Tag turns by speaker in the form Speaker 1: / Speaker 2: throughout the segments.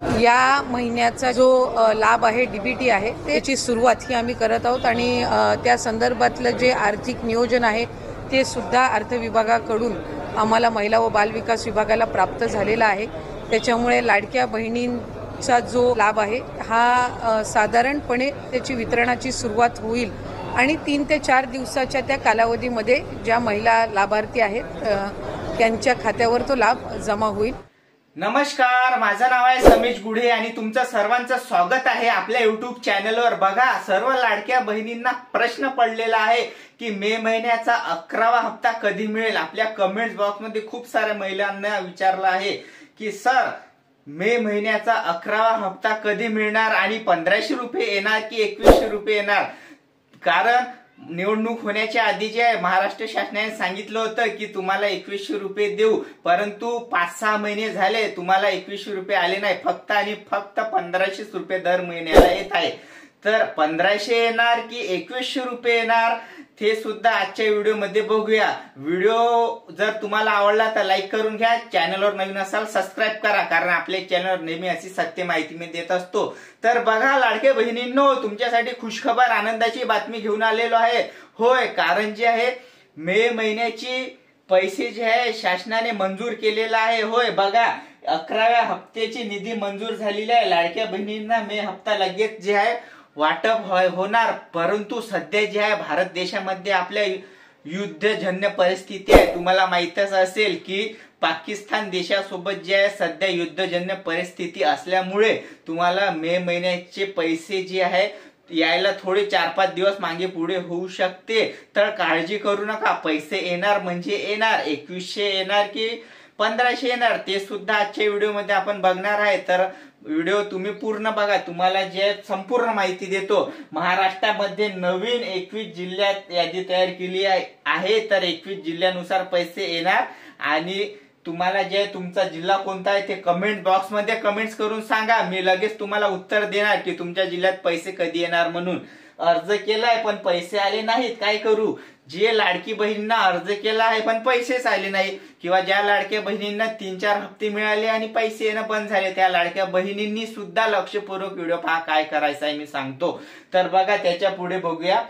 Speaker 1: या महिन्याचा जो लाभ आहे डीबीटी आहे त्याची सुरुवात ही आम्ही करत आहोत आणि त्या संदर्भातलं जे आर्थिक नियोजन आहे ते सुद्धा अर्थ विभागाकडून आम्हाला महिला व बालविकास विभागाला प्राप्त झालेला आहे। त्याच्यामुळे लाडक्या बहिणींचा जो लाभ आहे हा साधारणपणे त्याची वितरणाची सुरुवात होईल आणि 3 ते 4 दिवसाच्या त्या कालावधीमध्ये ज्या महिला लाभार्थी आहेत त्यांच्या खात्यावर तो लाभ जमा होईल।
Speaker 2: नमस्कार, माझं नाव आहे समीश गुढे आणि तुमचं सर्वांचं स्वागत आहे आपल्या YouTube चॅनलवर। बघा, सर्व लाडक्या बहिणींना प्रश्न पडलेला आहे की मे महिन्याचा 11वा हप्ता कधी मिळेल। आपल्या कमेंट्स बॉक्समध्ये खूप साऱ्या महिलांना विचारलं आहे की सर मे महिन्याचा 11वा हप्ता कधी मिळणार आणि 1500 रुपये येणार की 2100 रुपये येणार। कारण निवडणूक होण्याच्या आधी जे महाराष्ट्र शासनाने सांगितलं होतं की तुम्हाला 2100 रुपये देऊ, परंतु 5-6 महिने झाले तुम्हाला 2100 रुपये आले नाही, फक्त आणि फक्त 1500 रुपये दर महिन्याला येत आहे। तर 1500 येणार की 2100 रुपये येणार ते सुद्धा आजच्या व्हिडिओ मध्ये बघूया। व्हिडिओ जर तुम्हाला आवडला तर लाईक करून घ्या, चॅनलवर नवीन असाल सबस्क्राईब करा, कारण आपल्या चॅनलवर नेहमी अशी सत्य माहिती मी देत असतो। तर बघा लाडक्या बहिणींनो, तुमच्यासाठी खुशखबर आनंदाची बातमी घेऊन आलेलो आहे। होय, कारण जे आहे मे महिन्याची पैसे जे आहे शासनाने मंजूर केलेला आहे। होय बघा, 11व्या हप्त्याची निधी मंजूर झालेली आहे। लाडक्या बहिणींना मे हप्ता लगेच जे आहे वाटप होणार, परंतु सध्या जे आहे भारत देशामध्ये आपल्या युद्धजन्य परिस्थिती आहे। तुम्हाला माहितच असेल की पाकिस्तान देशासोबत जे आहे सध्या युद्धजन्य परिस्थिती असल्यामुळे तुम्हाला मे महिन्याचे पैसे जे आहे यायला थोडे 4-5 दिवस मागे पुढे होऊ शकते। तर काळजी करू नका, पैसे येणार म्हणजे येणार। 2100 येणार की 1500 येणार ते सुद्धा आजच्या व्हिडिओमध्ये आपण बघणार आहे। तर व्हिडिओ तुम्ही पूर्ण बघा, तुम्हाला जे संपूर्ण माहिती देतो। महाराष्ट्रामध्ये नवीन 21 जिल्ह्यात यादी तयार केली आहे, तर 21 जिल्ह्यानुसार पैसे येणार आणि तुम्हाला जे तुमचा जिल्हा कोणता आहे ते कमेंट बॉक्स मध्ये कमेंट्स करून सांगा, मी लगेच तुम्हाला उत्तर देणार की तुमच्या जिल्ह्यात पैसे कधी येणार म्हणून। अर्ज केलाय पण पैसे आले नाहीत, काय करू? जे लाडकी बहिणींना अर्ज केला आहे पण पैसेच आले नाही, किंवा ज्या लाडक्या बहिणींना 3-4 हप्ते मिळाले आणि पैसे येणं बंद झाले, त्या लाडक्या बहिणींनी सुद्धा लक्षपूर्वक व्हिडिओ पहा, काय करायचं आहे मी सांगतो। तर बघा, त्याच्या पुढे बघूया।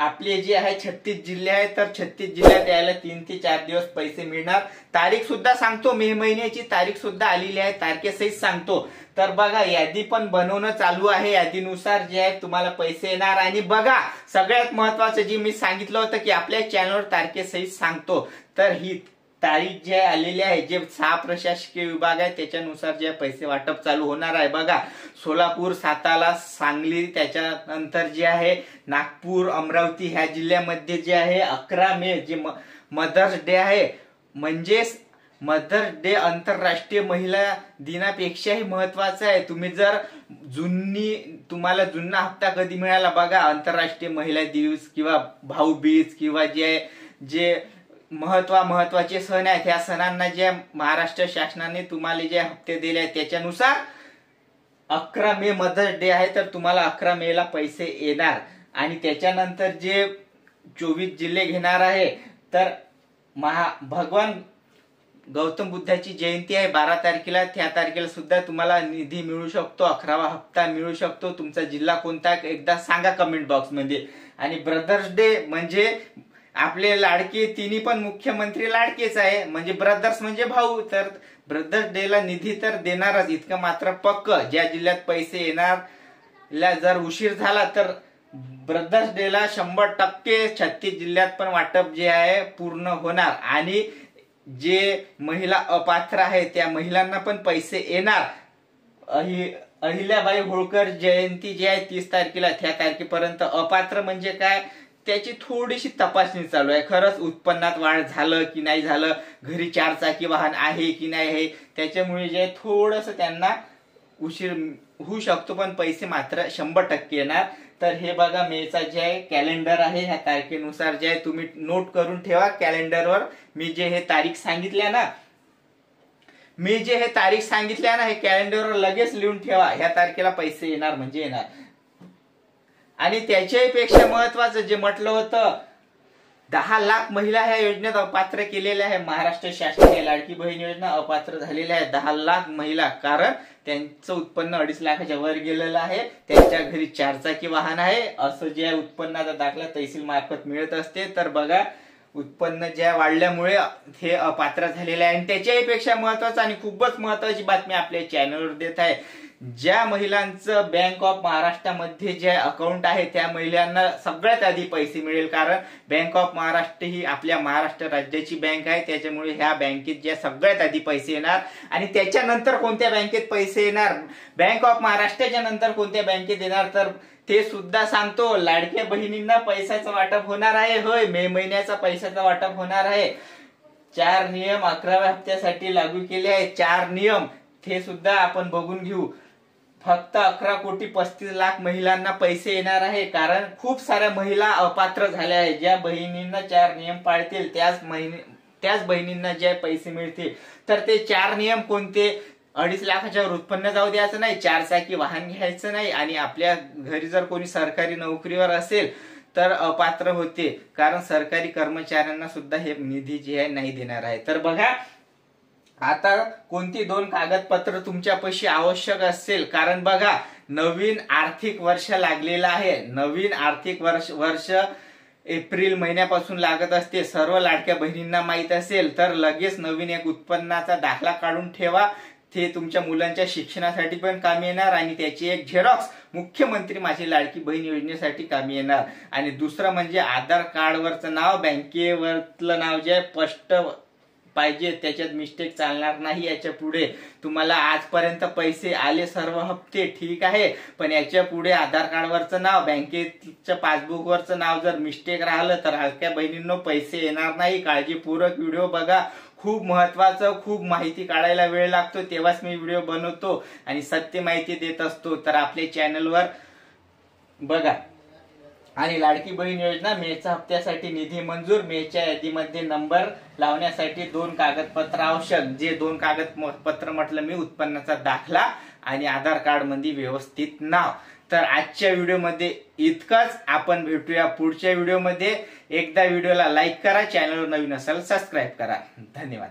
Speaker 2: आपले जे आहे 36 जिल्हे आहेत, तर 36 जिल्ह्यात यायला 3 ते 4 दिवस पैसे मिळणार। तारीख सुद्धा सांगतो, मे महिन्याची तारीख सुद्धा आलेली आहे, तारखेसहित सांगतो। तर बघा, यादी पण बनवणं चालू आहे, यादीनुसार जे आहे तुम्हाला पैसे येणार। आणि बघा, सगळ्यात महत्वाचं जे मी सांगितलं होतं की आपल्या चॅनलवर तारखेसहित सांगतो, तर ही तारीख जे आलेली आहे, जे 6 प्रशासकीय विभाग आहे त्याच्यानुसार जे पैसे वाटप चालू होणार आहे। बघा, सोलापूर, सातारा, सांगली, त्याच्यानंतर जे आहे नागपूर, अमरावती ह्या जिल्ह्यामध्ये जे आहे 11 मे जे मदर्स डे आहे, म्हणजेच मदर्स डे आंतरराष्ट्रीय महिला दिनापेक्षाही महत्वाचा आहे। तुम्ही जर तुम्हाला जुना हप्ता कधी मिळाला बघा, आंतरराष्ट्रीय महिला दिवस किंवा भाऊबीज किंवा जे महत्वाचे सण आहेत, त्या सणांना जे महाराष्ट्र शासनाने तुम्हाला जे हप्ते दिले आहेत त्याच्यानुसार 11 मे मदर्स डे आहे, तर तुम्हाला 11 मे ला पैसे येणार। आणि त्याच्यानंतर जे 24 जिल्हे घेणार आहे, तर भगवान गौतम बुद्धाची जयंती आहे 12 तारखेला, त्या तारखेला सुद्धा तुम्हाला निधी मिळू शकतो, 11वा हप्ता मिळू शकतो। तुमचा जिल्हा कोणता एकदा सांगा कमेंट बॉक्स मध्ये। आणि ब्रदर्स डे म्हणजे आपले लाडके तिन्ही पण मुख्यमंत्री लाडकेच आहे, म्हणजे ब्रदर्स म्हणजे भाऊ, तर ब्रदर्स डे ला निधी तर देणारच, इतकं मात्र पक्क। ज्या जिल्ह्यात पैसे येणार जर उशीर झाला तर ब्रदर्स डे ला 100% 36 जिल्ह्यात पण वाटप जे आहे पूर्ण होणार। आणि जे महिला अपात्र आहे त्या महिलांना पण पैसे येणार। अहिल्याबाई होळकर जयंती जी आहे 30 तारखेला, त्या तारखेपर्यंत अपात्र म्हणजे काय त्याची थोडीशी तपासणी चालू आहे। खरंच उत्पन्नात वाढ झालं की नाही झालं, घरी 4 चाकी वाहन आहे की नाही आहे, त्याच्यामुळे जे थोडस त्यांना उशीर होऊ शकतो, पण पैसे मात्र 100% येणार। तर हे बघा, मेचा जे आहे कॅलेंडर आहे, ह्या तारखेनुसार जे आहे तुम्ही नोट करून ठेवा कॅलेंडरवर। मी जे हे तारीख सांगितल्या ना, हे कॅलेंडरवर लगेच लिहून ठेवा, ह्या तारखेला पैसे येणार म्हणजे येणार। आणि त्याच्यापेक्षा महत्वाचं जे म्हटलं होतं 10 लाख महिला ह्या योजनेत अपात्र केलेल्या आहे. महाराष्ट्र शासनाने लाडकी बहीण योजना अपात्र झालेल्या आहे 10 लाख महिला, कारण त्यांचं उत्पन्न 2.5 लाखाच्या वर गेलेलं आहे, त्यांच्या घरी 4 चाकी वाहन आहे, असं जे उत्पन्नाचा दाखला तहसील मार्फत मिळत असते. तर बघा, उत्पन्न ज्या वाढल्यामुळे हे अपात्र झालेले आहे. आणि त्याच्याही पेक्षा महत्वाचं आणि खूपच महत्वाची बातमी आपल्या चॅनलवर देत आहे. ज्या महिलांचं बँक ऑफ महाराष्ट्रामध्ये जे अकाउंट आहे त्या महिलांना सगळ्यात आधी पैसे मिळेल, कारण बँक ऑफ महाराष्ट्र ही आपल्या महाराष्ट्र राज्याची बँक आहे. त्याच्यामुळे ह्या बँकेत ज्या सगळ्यात आधी पैसे येणार आणि त्याच्यानंतर कोणत्या बँकेत पैसे येणार, बँक ऑफ महाराष्ट्राच्या नंतर कोणत्या बँकेत येणार, तर ते सुद्धा सांगतो. लाडक्या बहिणींना पैशाचं वाटप होणार आहे. होय, मे महिन्याचा पैशाचं वाटप होणार आहे. 4 नियम 11व्या हप्त्यासाठी लागू केले आहेत. 4 नियम हे सुद्धा आपण बघून घेऊ. फक्त 11,35,00,000 महिलांना पैसे येणार आहे, कारण खूप साऱ्या महिला अपात्र झाल्या आहेत. ज्या बहिणींना 4 नियम पाळतील त्याच बहिणींना जे पैसे मिळतील. तर ते 4 नियम कोणते? 2.5 लाखाच्या वर उत्पन्न जाऊ द्यायचं नाही, 4 चाकी वाहन घ्यायचं नाही, आणि आपल्या घरी जर कोणी सरकारी नोकरीवर असेल तर अपात्र होते, कारण सरकारी कर्मचाऱ्यांना सुद्धा हे निधी जे आहे नाही देणार आहे. तर बघा, आता कोणती 2 कागदपत्र तुमच्यापाशी आवश्यक असेल, कारण बघा, नवीन आर्थिक वर्ष लागलेलं आहे. नवीन आर्थिक वर्ष एप्रिल महिन्यापासून लागत असते. सर्व लाडक्या बहिणींना माहित असेल तर लगेच नवीन एक उत्पन्नाचा दाखला काढून ठेवा. ते तुमच्या मुलांच्या शिक्षणासाठी पण कामी येणार, आणि त्याची एक झेरॉक्स मुख्यमंत्री माझी लाडकी बहीण योजनेसाठी कामी येणार. आणि दुसरं म्हणजे आधार कार्डवरचं नाव, बँकेवरचं नाव जे आहे स्पष्ट पाहिजे, त्याच्यात मिस्टेक चालणार नाही. याच्या पुढे तुम्हाला आजपर्यंत पैसे आले सर्व हप्ते ठीक आहे, पण याच्या पुढे आधार कार्डवरचं नाव, बँकेच्या पासबुकवरचं नाव जर मिस्टेक राहिलं तर हलक्या बहिणींनो पैसे येणार नाही. काळजीपूर्वक व्हिडिओ बघा, खूप महत्वाचं, खूप माहिती काढायला वेळ लागतो, तेव्हाच मी व्हिडिओ बनवतो आणि सत्य माहिती देत असतो. तर आपल्या चॅनलवर बघा. आणि लाडकी बहीण योजना मेच्या हप्त्यासाठी निधी मंजूर. मेच्या यादीमध्ये नंबर लावण्यासाठी 2 कागदपत्र आवश्यक. जे 2 कागदपत्र म्हटलं मी, उत्पन्नाचा दाखला आणि आधार कार्ड मध्ये व्यवस्थित नाव. तर आजच्या व्हिडिओमध्ये इतकंच. आपण भेटूया पुढच्या व्हिडिओमध्ये. एकदा व्हिडिओला लाईक करा, चॅनलवर नवीन असाल सबस्क्राईब करा. धन्यवाद.